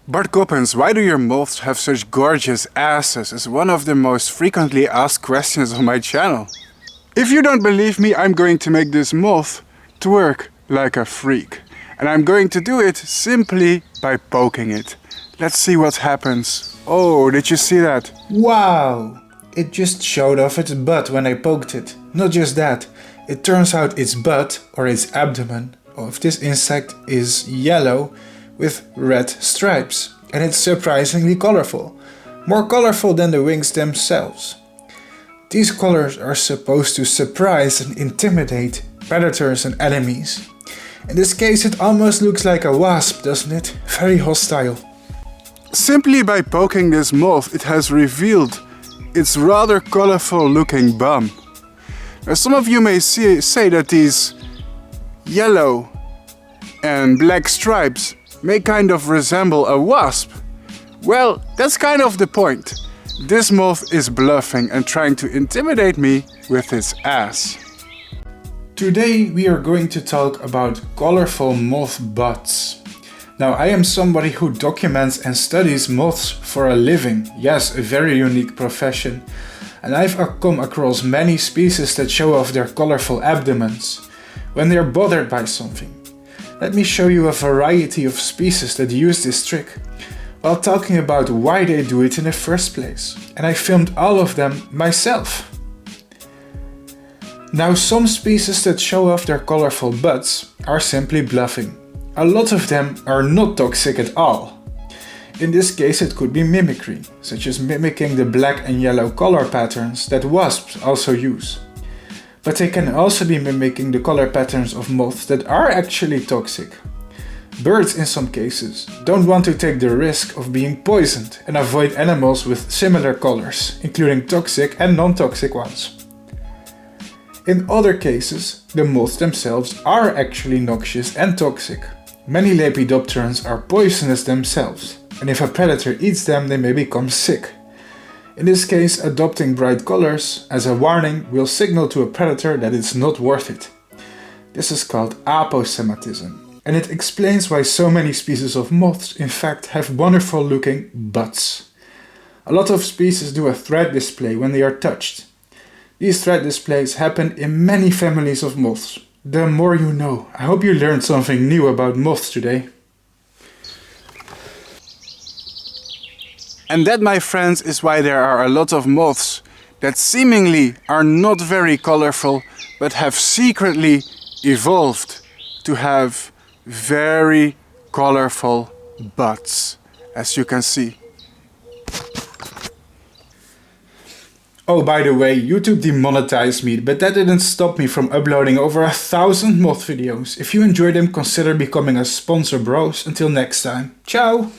Bart Coppens, why do your moths have such gorgeous asses? Is one of the most frequently asked questions on my channel. If you don't believe me, I'm going to make this moth twerk like a freak. And I'm going to do it simply by poking it. Let's see what happens. Oh, did you see that? Wow! It just showed off its butt when I poked it. Not just that, it turns out its butt, or its abdomen, of this insect is yellow with red stripes. And it's surprisingly colorful. More colorful than the wings themselves. These colors are supposed to surprise and intimidate predators and enemies. In this case it almost looks like a wasp, doesn't it? Very hostile. Simply by poking this moth, it has revealed its rather colorful looking bum. Now, some of you may say that these yellow and black stripes may kind of resemble a wasp. Well, that's kind of the point. This moth is bluffing and trying to intimidate me with its ass. Today we are going to talk about colorful moth butts. Now, I am somebody who documents and studies moths for a living. Yes, a very unique profession. And I've come across many species that show off their colorful abdomens when they're bothered by something. Let me show you a variety of species that use this trick, while talking about why they do it in the first place. And I filmed all of them myself. Now, some species that show off their colorful butts are simply bluffing. A lot of them are not toxic at all. In this case it could be mimicry, such as mimicking the black and yellow color patterns that wasps also use. But they can also be mimicking the color patterns of moths that are actually toxic. Birds, in some cases, don't want to take the risk of being poisoned and avoid animals with similar colors, including toxic and non-toxic ones. In other cases, the moths themselves are actually noxious and toxic. Many lepidopterans are poisonous themselves, and if a predator eats them, they may become sick. In this case, adopting bright colors as a warning will signal to a predator that it's not worth it. This is called aposematism, and it explains why so many species of moths in fact have wonderful looking butts. A lot of species do a threat display when they are touched. These threat displays happen in many families of moths. The more you know. I hope you learned something new about moths today. And that, my friends, is why there are a lot of moths that seemingly are not very colorful, but have secretly evolved to have very colorful butts, as you can see. Oh, by the way, YouTube demonetized me, but that didn't stop me from uploading over 1,000 moth videos. If you enjoy them, consider becoming a sponsor, bros. Until next time. Ciao!